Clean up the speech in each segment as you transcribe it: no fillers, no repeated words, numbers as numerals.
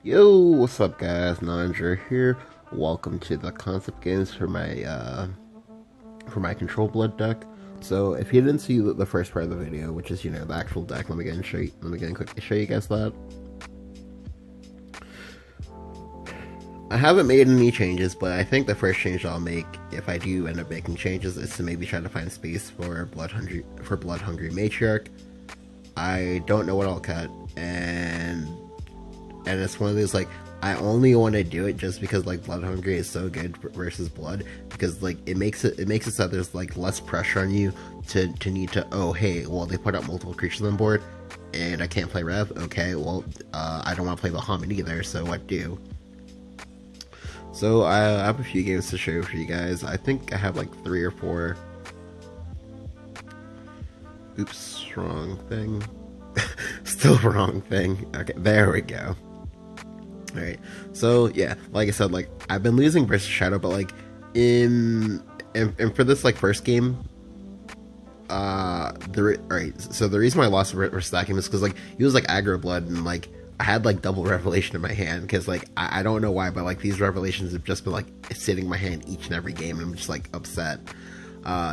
Yo, what's up guys? Nandra here. Welcome to the concept games for my control blood deck. So if you didn't see the first part of the video, which is the actual deck, let me quickly show you guys that. I haven't made any changes, but I think the first change I'll make, if I do end up making changes, is to maybe try to find space for blood hungry matriarch. I don't know what I'll cut, and it's one of those, like, I only want to do it just because, like, blood hungry is so good versus blood, because, like, it makes it so that there's, like, less pressure on you to need to, oh hey, well, they put out multiple creatures on board and I can't play rev. Okay, well, I don't want to play Bahamut either, so what do? So I have a few games to show for you guys. I think I have like 3 or 4. Oops, wrong thing. Still wrong thing. Okay, there we go. Alright, so yeah, like I said, like, I've been losing versus Shadow, but like, and for this, like, first game, alright, so the reason why I lost versus that game is because, like, he was, like, aggro blood, and, like, I had, like, double revelation in my hand, because, like, I don't know why, but, like, these revelations have just been, like, sitting in my hand each and every game, and I'm just, like, upset.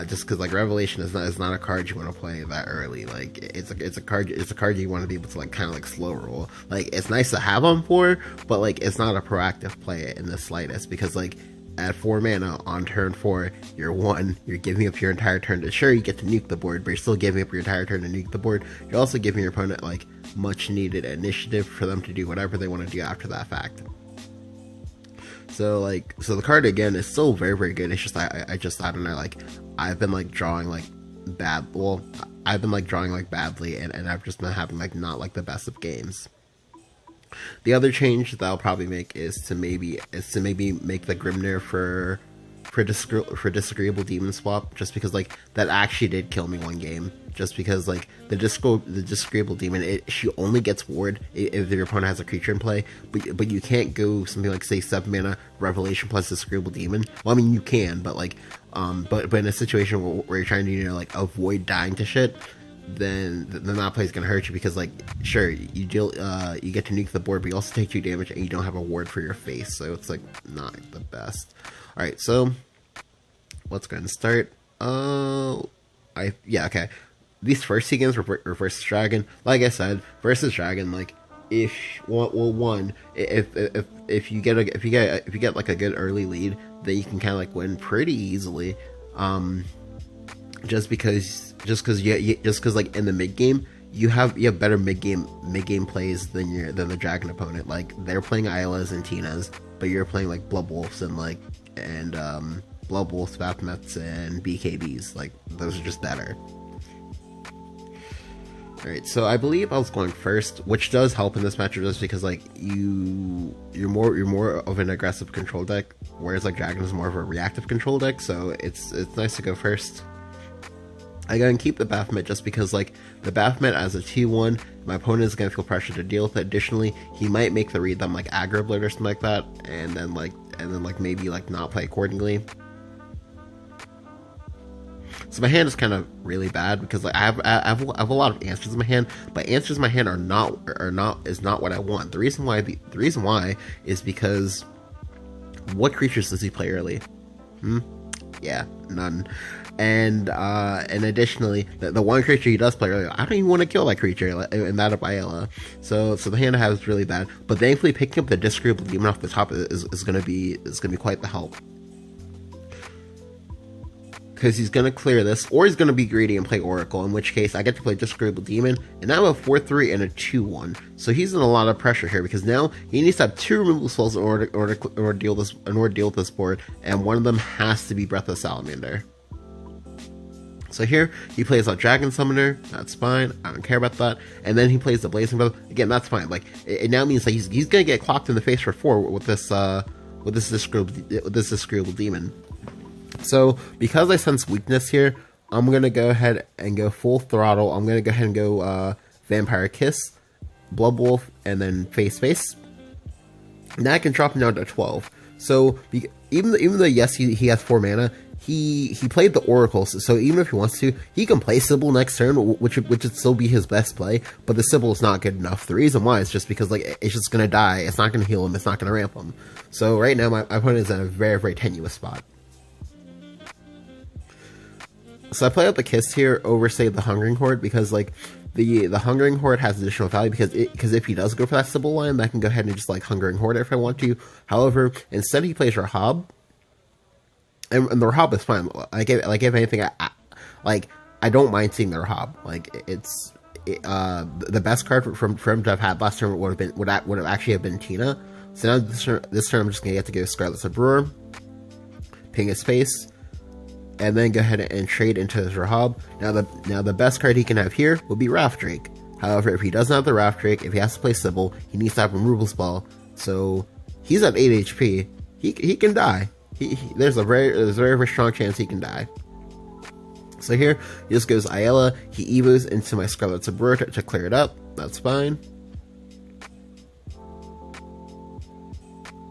Just because, like, revelation is not a card you want to play that early. Like, it's a card you want to be able to, like, kind of, like, slow roll. Like, it's nice to have on 4, but, like, it's not a proactive play in the slightest, because, like, at 4 mana on turn 4, you're giving up your entire turn to, sure, you get to nuke the board, but you're still giving up your entire turn to nuke the board. You're also giving your opponent, like, much needed initiative for them to do whatever they want to do after that fact. So the card again is still very, very good. It's just I don't know, like, I've been, like, drawing, like, badly, and I've just been having, like, not, like, the best of games. The other change that I'll probably make is to maybe make the Grimnir for disagreeable demon swap, just because, like, that actually did kill me one game. Just because, like, the disagreeable demon, she only gets ward if your opponent has a creature in play, but you can't go something like, say, 7 mana revelation plus disagreeable demon. Well, I mean, you can, but, like, but in a situation where you're trying to, like, avoid dying to shit, then that play is gonna hurt you, because, like, sure, you get to nuke the board, but you also take 2 damage and you don't have a ward for your face, so it's, like, not the best. All right, so let's go ahead and start. Okay. These first 2 games were versus Dragon. Like I said, versus Dragon, like, if you get like a good early lead, then you can kind of, like, win pretty easily. Just because like, in the mid game, you have better mid game plays than the Dragon opponent. Like, they're playing Isla's and Tina's, but you're playing, like, Blood Wolves and Blood Wolves, Baphomets, and BKBs. Like, those are just better. Alright, so I believe I was going first, which does help in this matchup, just because, like, you're more of an aggressive control deck, whereas, like, Dragon is more of a reactive control deck, so it's nice to go first. I gotta keep the Baphomet just because, like, the Baphomet as a T1, my opponent is gonna feel pressure to deal with it. Additionally, he might make the read that I'm, like, aggro blood or something like that, and then maybe, like, not play accordingly. So my hand is kind of really bad, because, like, I have a lot of answers in my hand, but answers in my hand is not what I want. The reason why is because, what creatures does he play early? Yeah, none. And additionally, the one creature he does play early, I don't even want to kill that creature, and that of Ayla. So the hand I have is really bad. But thankfully, picking up the disagreeable demon off the top is gonna be quite the help, because he's gonna clear this, or he's gonna be greedy and play Oracle, in which case I get to play disagreeable demon, and now I have a 4/3 and a 2/1. So he's in a lot of pressure here, because now he needs to have 2 removal spells in order to deal with this board, and one of them has to be Breath of Salamander. So here, he plays a Dragon Summoner, that's fine, I don't care about that, and then he plays the Blazing Brother, again, that's fine. Like, it now means that he's gonna get clocked in the face for 4 with this disagreeable demon. So, because I sense weakness here, I'm gonna go ahead and go full throttle. I'm gonna go ahead and go Vampire Kiss, Blood Wolf, and then Face. Now I can drop him down to 12. So, even though, yes, he has 4 mana, he played the Oracle, so even if he wants to, he can play Sybil next turn, which would still be his best play, but the Sybil is not good enough. The reason why is just because, like, it's just gonna die, it's not gonna heal him, it's not gonna ramp him. So right now, my opponent is in a very, very tenuous spot. So I play out the Kiss here over, say, the Hungering Horde, because, like, the Hungering Horde has additional value, because if he does go for that Sybil line, I can go ahead and just, like, Hungering Horde if I want to. However, instead he plays Rahab, and the Rahab is fine. Like if anything, I don't mind seeing the Rahab. Like, it's the best card from to have had last turn would have actually have been Tina. So now this turn I'm just gonna get to go Scarlet's Brewer, ping his face, and then go ahead and trade into his Rahab. Now the best card he can have here will be Wrath Drake. However, if he doesn't have the Wrath Drake, if he has to play Sybil, he needs to have Removal Spell. So he's at 8 HP. He can die. There's a very strong chance he can die. So here, he just goes Ayala, he evos into my Scarlet's Brewer to clear it up. That's fine.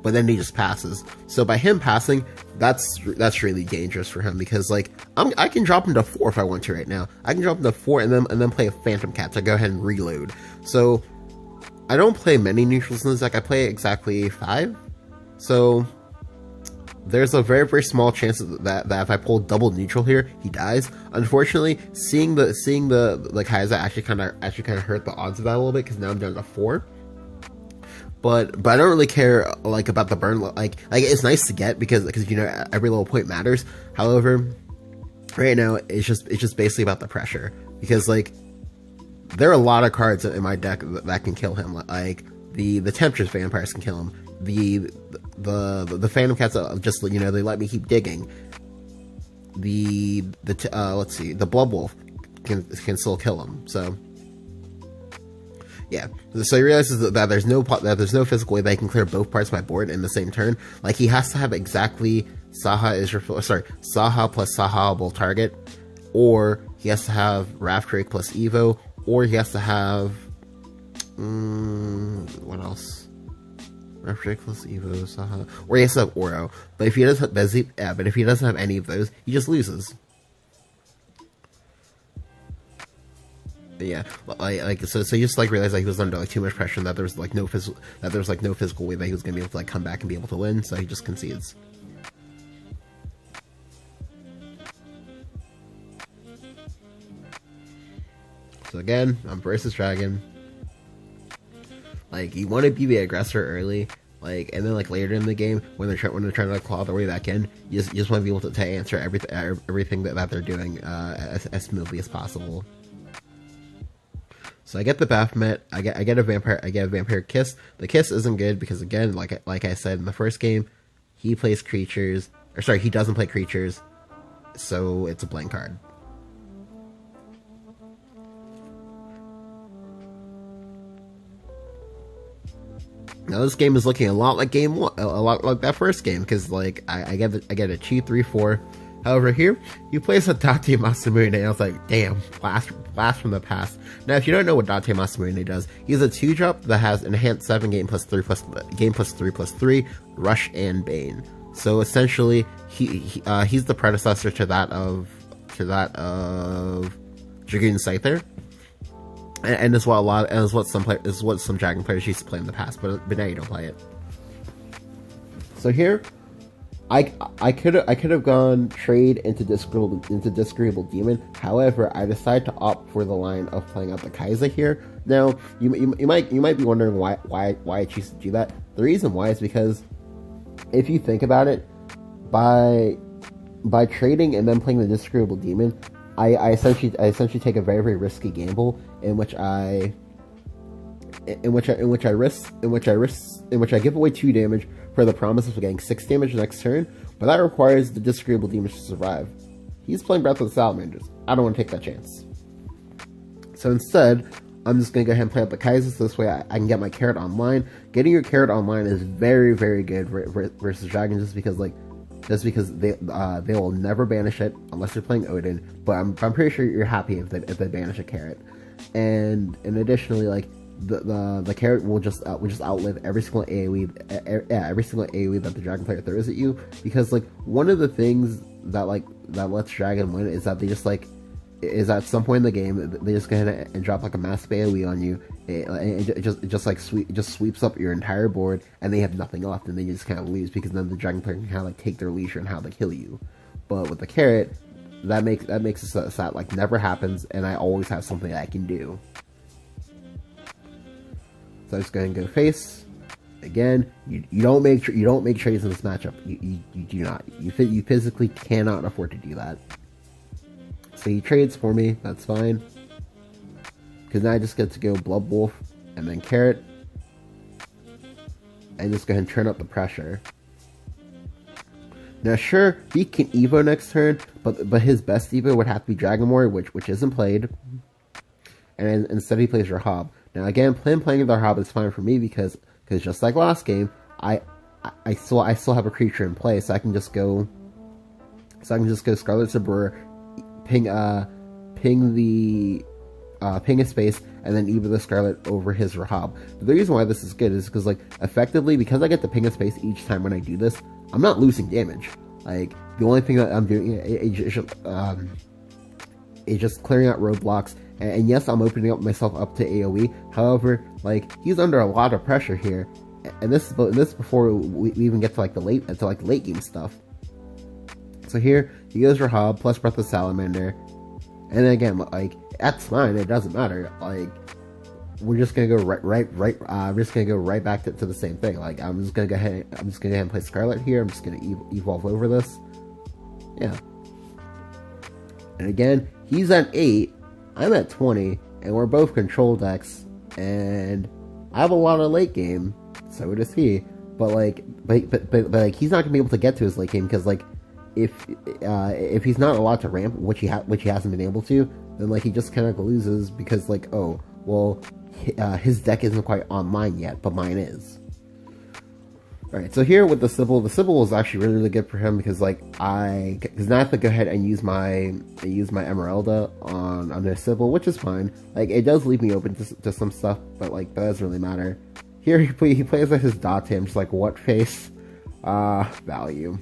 But then he just passes. So by him passing, that's really dangerous for him, because, like, I can drop him to 4 if I want to right now. I can drop him to 4 and then play a Phantom Cat to go ahead and reload. So I don't play many neutrals in this deck. I play exactly 5. So there's a very, very small chance that if I pull double neutral here, he dies. Unfortunately, seeing the Kai'Sa actually kind of hurt the odds of that a little bit, because now I'm down to 4. But I don't really care, like, about the burn. Like it's nice to get, because you know, every little point matters. However, right now it's just basically about the pressure, because, like, there are a lot of cards in my deck that can kill him. Like the Temptress Vampires can kill him. The Phantom Cats, just, you know, they let me keep digging. Let's see, the Blood Wolf can still kill him. So yeah, so he realizes that there's no physical way that he can clear both parts of my board in the same turn. Like, he has to have exactly Saha plus Saha-able target, or he has to have Wrath Drake plus Evo, or he has to have what else? Wrath Drake plus Evo, Saha, or he has to have Oro. But if he doesn't have any of those, he just loses. Yeah, so he just, like, realized that he was under, like, too much pressure, and that there was no physical way that he was gonna be able to, like, come back and be able to win. So he just concedes. So again, I'm versus Dragon. Like, you want to be the aggressor early, like, and then, like, later in the game when they're trying to, like, claw their way back in, you just want to be able to answer everything that they're doing as smoothly as possible. So I get the Baphomet, I get a Vampire Kiss. The Kiss isn't good because, again, like I said in the first game, he plays creatures, or sorry, he doesn't play creatures, so it's a blank card. Now this game is looking a lot like game 1, a lot like that first game, because, like, I get a 2-3-4. However, here, he plays a Date Masamune, and I was like, damn, blast from the past. Now, if you don't know what Date Masamune does, he's a 2-drop that has enhanced 7 game plus 3/3, Rush and Bane. So essentially, he's the predecessor to that of Dragoon Scyther, and is what some Dragon players used to play in the past, but now you don't play it. So here, I could have gone trade into Disagreeable Demon. However, I decided to opt for the line of playing out the Kai'Sa here. Now, you might be wondering why I choose to do that. The reason why is because, if you think about it, by trading and then playing the Disagreeable Demon, I essentially take a very, very risky gamble in which I give away 2 damage for the promise of getting 6 damage next turn, but that requires the Disagreeable Demons to survive. He's playing Breath of the Salamanders. I don't want to take that chance. So instead, I'm just going to go ahead and play out the Kai'Sa, so this way I can get my carrot online. Getting your carrot online is very, very good versus Dragon, just because they will never banish it unless you're playing Odin, but I'm pretty sure you're happy if they banish a carrot. And additionally, like, the carrot will just outlive every single every single AoE that the dragon player throws at you, because like one of the things that lets dragon win is that they just like is at some point in the game they just go ahead and drop like a massive AoE on you. It just sweeps up your entire board, and they have nothing left, and they just kind of lose, because then the dragon player can kind of like take their leisure and how they kill you. But with the carrot, that makes it so that like never happens, and I always have something I can do. So I'm just going to go face. Again, you don't make trades in this matchup. You do not. You physically cannot afford to do that. So he trades for me. That's fine. Because now I just get to go Blood Wolf and then Carrot, and just go ahead and turn up the pressure. Now, sure, he can Evo next turn, but his best Evo would have to be Dragon Warrior, which isn't played, and instead he plays Rahab. Now, again, playing Rahab is fine for me because just like last game, I still have a creature in play, so I can just go Scarlet Sabrer, ping a space, and then Evo the Scarlet over his Rahab. But the reason why this is good is because, like, effectively, because I get to ping a space each time when I do this, I'm not losing damage. Like, the only thing that I'm doing is just clearing out roadblocks, and yes, I'm opening up myself up to AoE. However, like, he's under a lot of pressure here, and this before we even get to like the late game stuff. So here he goes Rahab plus Breath of Salamander, and then again, like, that's fine. It doesn't matter. Like, we're just gonna go we're just gonna go right back to the same thing. Like, I'm just gonna go ahead and play Scarlet here. I'm just gonna evolve over this. Yeah. And again, he's at 8, I'm at 20, and we're both control decks. And I have a lot of late game, so does he. But like, he's not gonna be able to get to his late game because, like, if he's not allowed to ramp, which he hasn't been able to, then like he just kind of loses because, like, oh well, his deck isn't quite online yet, but mine is. Alright, so here with the Sybil is actually really good for him because, like, because now I have to go ahead and use my Emeralda on their Sybil, which is fine. Like, it does leave me open to some stuff, but like, that doesn't really matter. Here he plays like his Date. I'm just like, what face? Value.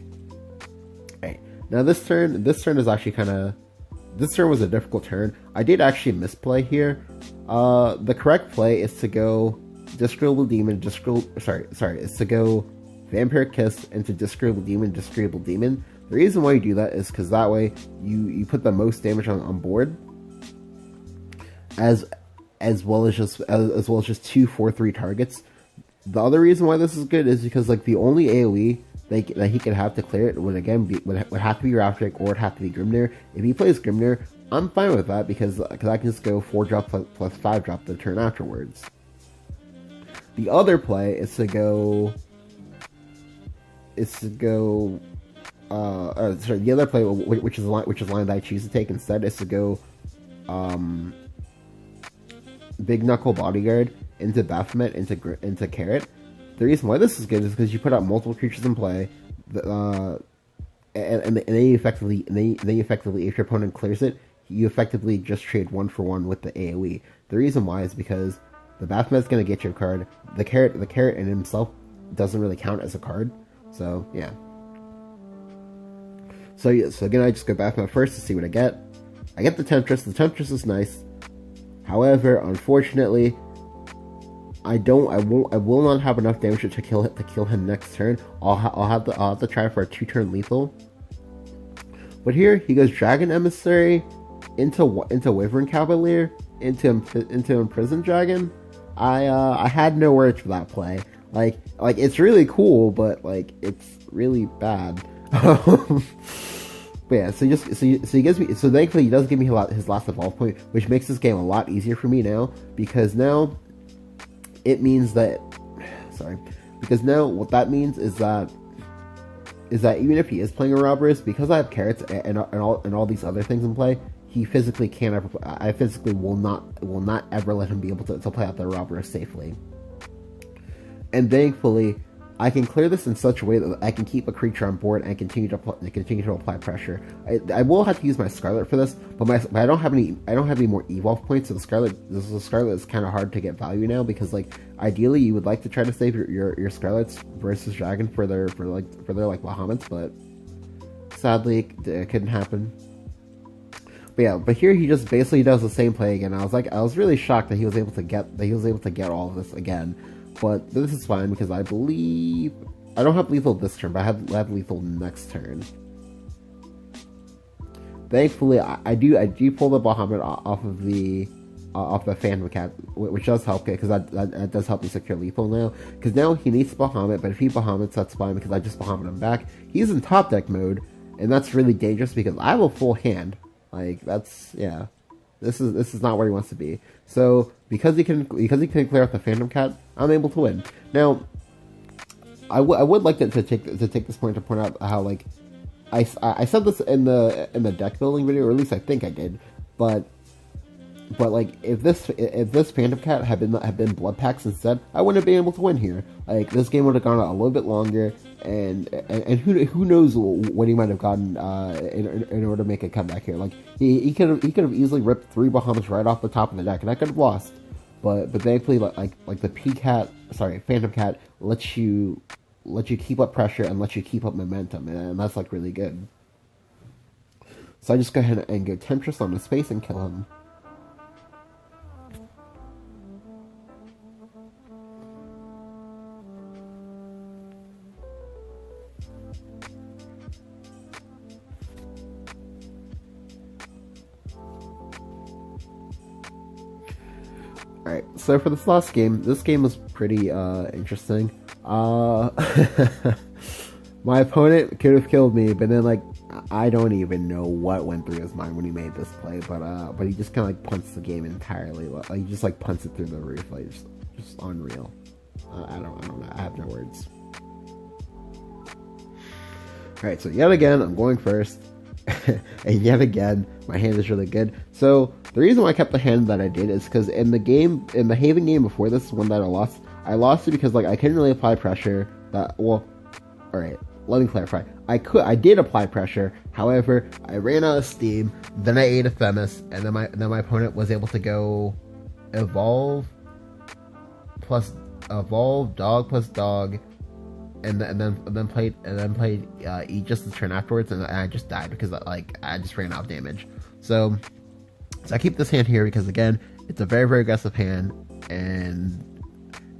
Alright, now this turn is actually this turn was a difficult turn. I did actually misplay here. The correct play is to go Disagreeable Demon, is to go Vampire Kiss into Disagreeable Demon. The reason why you do that is because that way you put the most damage on board, as well as just 2 4/3 targets. The other reason why this is good is because, like, the only AoE that he could have to clear it would have to be Raptric, or would have to be Grimnir. If he plays Grimnir, I'm fine with that because I can just go 4-drop plus 5-drop the turn afterwards. The other play is to go. The other play, which is the line that I choose to take instead, is to go Big Knuckle Bodyguard into Baphomet into Carrot. The reason why this is good is because you put out multiple creatures in play, and then you effectively, if your opponent clears it, you effectively just trade 1-for-1 with the AoE. The reason why is because the Baphomet's going to get your card. The carrot in himself doesn't really count as a card. So, yeah. So again, I just go Baphomet first to see what I get. I get the Temptress. The Temptress is nice. However, unfortunately, I will not have enough damage to kill him next turn. I'll have to try for a 2-turn lethal. But here he goes Dragon Emissary into Wyvern Cavalier into Imprisoned Dragon. I had no words for that play. Like it's really cool, but like it's really bad. But yeah, so thankfully he does give me his last evolve point, which makes this game a lot easier for me now, because now it means that what that means is that even if he is playing a Roberus, because I have carrots and all these other things in play, he physically can't ever. I physically will not ever let him be able to play out the Roberus safely. And thankfully, I can clear this in such a way that I can keep a creature on board and continue to apply pressure. I will have to use my Scarlet for this, but I don't have any more evolve points. So the Scarlet is kind of hard to get value now, because like ideally you would like to try to save your Scarlets versus Dragon for their Bahamut's, but sadly it couldn't happen. But yeah, but here he just basically does the same play again. I was really shocked that he was able to get all of this again. But this is fine, because I believe I don't have lethal this turn, but I have lethal next turn. Thankfully, I do pull the Bahamut off the Phantom Cat, which does help, because that does help me secure lethal now. Because now he needs Bahamut, but if he Bahamuts, that's fine, because I just Bahamut him back. He's in top deck mode, and that's really dangerous because I have a full hand. Like, that's, yeah. This is not where he wants to be. So because he can clear out the Phantom Cat, I'm able to win. Now, I would like to take this point to point out how, like, I said this in the deck building video, or at least I think I did, but like if this Phantom Cat had been Blood Packs instead, I wouldn't have been able to win here. Like, this game would have gone a little bit longer, and who knows what he might have gotten in order to make a comeback here. Like, he could have easily ripped 3 Bahamuts right off the top of the deck, and I could have lost. But thankfully, like the Phantom Cat lets you keep up pressure and lets you keep up momentum, and that's like really good. So I just go ahead and go Temptress on his face and kill him. Alright, so for this last game, this game was pretty interesting. My opponent could have killed me, but then, like, I don't even know what went through his mind when he made this play, but he just kind of like punts the game entirely. Like, he just like punts it through the roof, like just unreal. I don't know. I have no words. Alright, so yet again, I'm going first. And yet again, my hand is really good. So the reason why I kept the hand that I did is because in the Haven game before this one that I lost it because, like, I couldn't really apply pressure. Alright, let me clarify. I did apply pressure. However, I ran out of steam. Then I ate a Themis, and then my opponent was able to go evolve dog plus dog, and then played Aegis the turn afterwards, and I just died because, like, I just ran out of damage. So I keep this hand here because, again, it's a very, very aggressive hand, and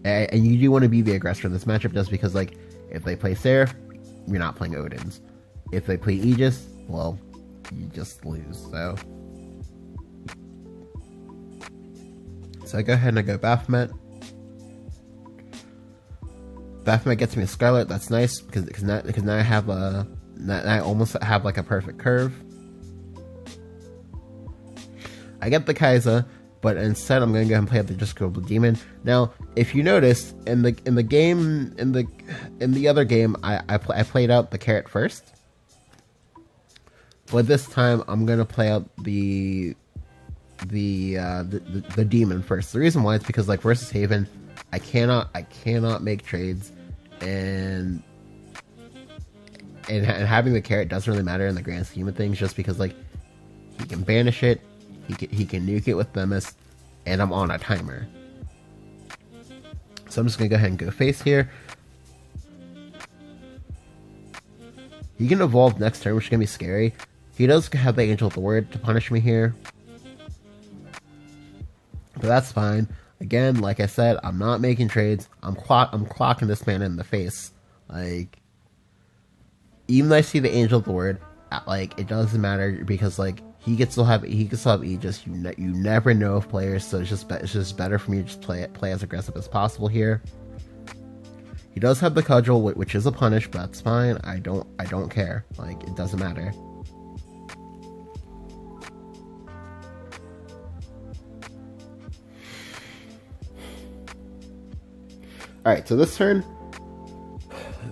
you do want to be the aggressor in this matchup, just because, like, if they play Seraph, you're not playing Odins. If they play Aegis, well, you just lose. So I go ahead and I go Baphomet. Baphomet gets me a Scarlet. That's nice because now I have I almost have like a perfect curve. I get the Kaiser, but instead I'm going to go ahead and play out the Discoverable Demon. Now, if you notice in the other game, I played out the Carrot first, but this time I'm going to play out the Demon first. The reason why is because, like, versus Haven, I cannot make trades, and having the Carrot doesn't really matter in the grand scheme of things, just because, like, he can banish it, he can nuke it with Themis, and I'm on a timer. So I'm just gonna go ahead and go face here. He can evolve next turn, which is gonna be scary. He does have the Angel of the Word to punish me here, but that's fine. Again, like I said, I'm not making trades. I'm clocking this man in the face. Like, even though I see the Angel of the Word, like, it doesn't matter because, like, he can still have Aegis. You never know of players, so it's just better for me to just play as aggressive as possible here. He does have the Cudgel, which is a punish, but that's fine. I don't care. Like, it doesn't matter. Alright, so this turn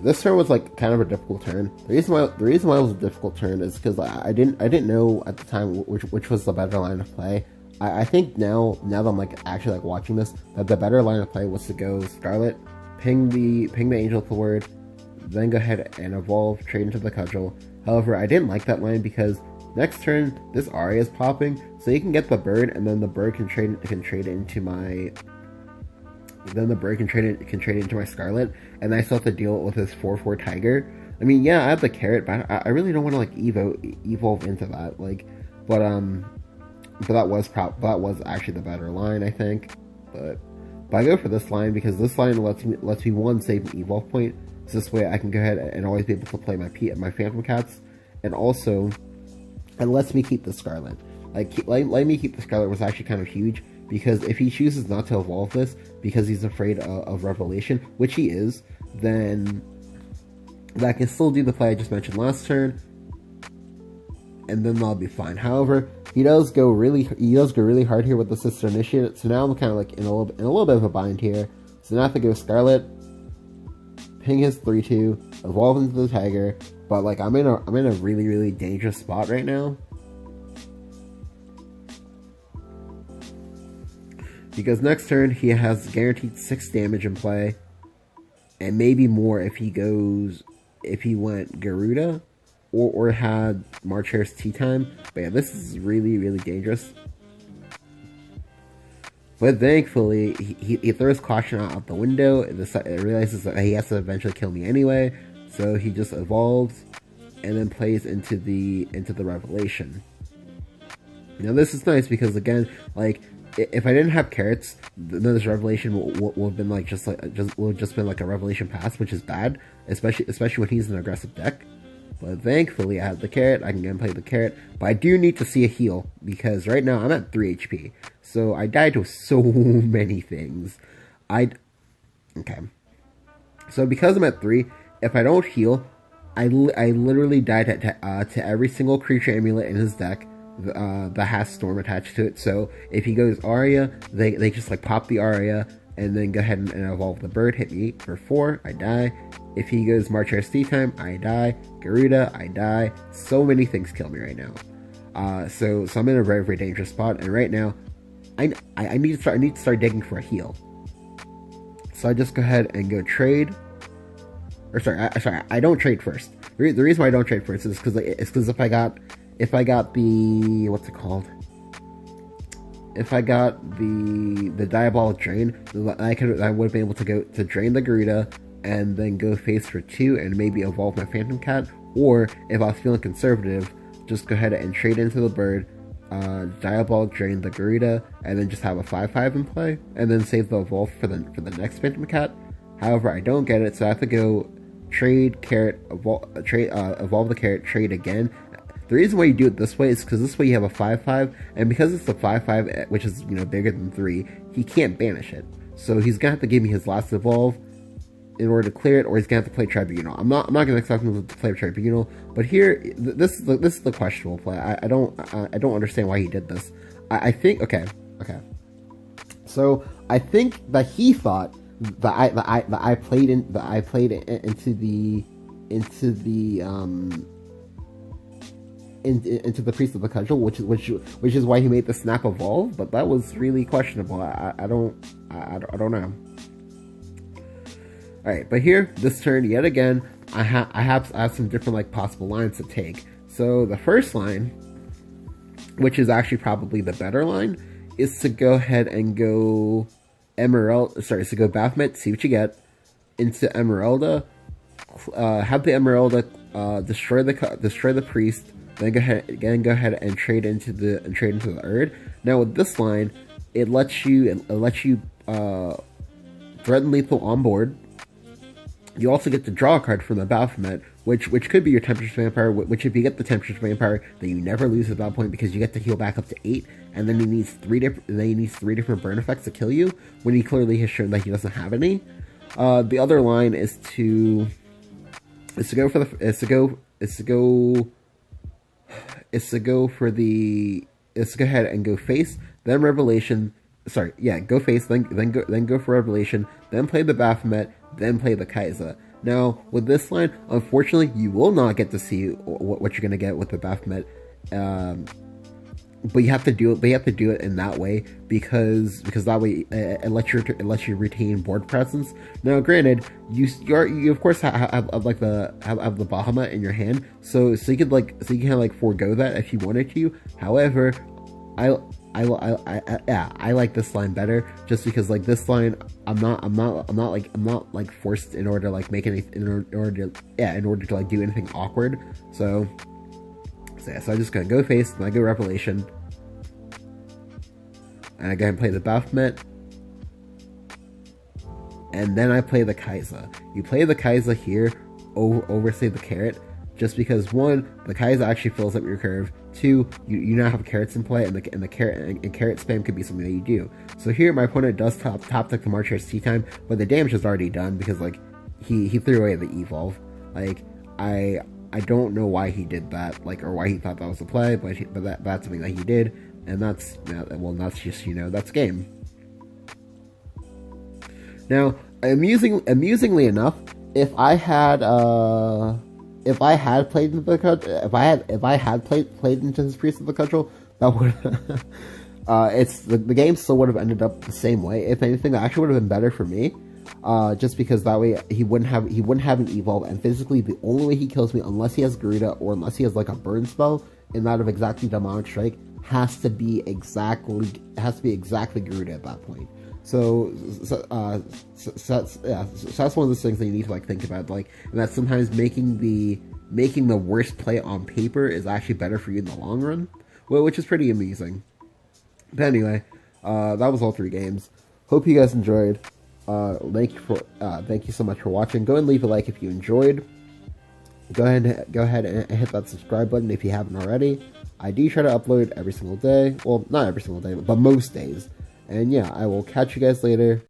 was, like, kind of a difficult turn. The reason why it was a difficult turn is because I didn't know at the time which was the better line of play. I think now that I'm, like, actually, like, watching this, that the better line of play was to go Scarlet ping the angel with the word, then go ahead and evolve, trade into the cudgel. However, I didn't like that line because next turn this Aria is popping, so you can get the bird, and then the bird can trade into my. Then the bird can trade into my Scarlet, and I still have to deal with this 4/4 Tiger. I mean, yeah, I have the carrot, but I really don't want to like evolve into that. Like, but that was actually the better line, I think. But I go for this line because this line lets me one, save an evolve point. So this way I can go ahead and always be able to play my Phantom Cats, and also it lets me keep the Scarlet. Let me keep the Scarlet was actually kind of huge, because if he chooses not to evolve this because he's afraid of Revelation, which he is, then that can still do the play I just mentioned last turn, and then I'll be fine. However, he does go really hard here with the Sister Initiate, so now I'm kind of like in a little bit of a bind here. So now I have to go Scarlet, ping his 3/2, evolve into the Tiger, but like I'm in a really dangerous spot right now. Because next turn he has guaranteed 6 damage in play, and maybe more if he went Garuda or had Marcher's Tea Time. But yeah, this is really dangerous. But thankfully he throws caution out the window and realizes that he has to eventually kill me anyway, so he just evolves and then plays into the Revelation. Now this is nice because, again, like, if I didn't have carrots, then this Revelation would have been like just been like a Revelation pass, which is bad, especially when he's in an aggressive deck. But thankfully I have the carrot. I can go and play the carrot, but I do need to see a heal because right now I'm at 3 HP, so I died to so many things. Okay, so because I'm at 3, if I don't heal, I literally die to every single creature amulet in his deck that has Storm attached to it. So if he goes Aria, they just like pop the Aria and then go ahead and evolve the bird, hit me for 4, I die. If he goes Marcher's Tea Time, I die. Garuda, I die. So many things kill me right now. So I'm in a very dangerous spot, and right now I need to start digging for a heal. So I just go ahead and go trade. Or sorry, I don't trade first. The reason why I don't trade first is because if I got the, what's it called? If I got the Diabolic Drain, I would have been able to go to drain the Garuda and then go face for 2 and maybe evolve my Phantom Cat. Or if I was feeling conservative, just go ahead and trade into the bird, Diabolic Drain the Garuda, and then just have a 5/5 in play, and then save the evolve for the next Phantom Cat. However, I don't get it, so I have to go trade carrot, evolve the carrot, trade again. The reason why you do it this way is because this way you have a 5/5, and because it's a 5/5, which is, you know, bigger than 3, he can't banish it. So he's gonna have to give me his last evolve in order to clear it, or he's gonna have to play Tribunal. I'm not gonna expect him to play Tribunal, but here this is the questionable play. I don't understand why he did this. I think okay. So I think that he thought that I played into the Priest of the Cudgel, which is why he made the Snap evolve, but that was really questionable. I don't know. Alright, but here, this turn, yet again, I have some different like possible lines to take. So the first line, which is actually probably the better line, is to go ahead and go go Baphomet, see what you get, into Emeralda, have the Emeralda destroy the Priest, then go ahead and trade into the Erd. Now with this line, it lets you threaten lethal on board. You also get to draw a card from the Baphomet, which could be your Temptress Vampire, which if you get the Temptress Vampire, then you never lose at that point because you get to heal back up to 8, and then he needs 3 different burn effects to kill you, when he clearly has shown that he doesn't have any. The other line is to go ahead and go face, then Revelation. Sorry, yeah, go face, then go for Revelation, then play the Baphomet, then play the Kaiser. Now, with this line, unfortunately, you will not get to see what you're going to get with the Baphomet. but you have to do it. But you have to do it in that way because that way it lets you retain board presence. Now, granted, you of course have the Bahamut in your hand, so you can like forego that if you wanted to. However, I like this line better just because like this line I'm not like forced in order to like make any in order to like do anything awkward. So I'm just gonna go face, and I go Revelation, and I go ahead and play the Baphomet, and then I play the Kaiser. You play the Kaiser here over say the Carrot, just because one, the Kaiser actually fills up your curve. Two, you now have carrots in play, and the carrot spam could be something that you do. So here, my opponent does top deck the Marcher's Tea Time, but the damage is already done because like he threw away the evolve. Like I don't know why he did that, like, or why he thought that was the play, but that's something that he did, and that's just that's game. Now, amusingly enough, if I had played into this Priest of the Cudgel, that would the game still would have ended up the same way. If anything, that actually would have been better for me. Just because that way he wouldn't have an evolve, and physically the only way he kills me, unless he has Garuda or unless he has like a burn spell in that of exactly Demonic Strike, has to be exactly Garuda at that point. So that's one of those things that you need to like think about, like, and that sometimes making the worst play on paper is actually better for you in the long run, which is pretty amusing. But anyway, that was all 3 games. Hope you guys enjoyed. Thank you so much for watching. Go and leave a like if you enjoyed. Go ahead and hit that subscribe button if you haven't already. I do try to upload every single day. Well, not every single day, but most days. And yeah, I will catch you guys later.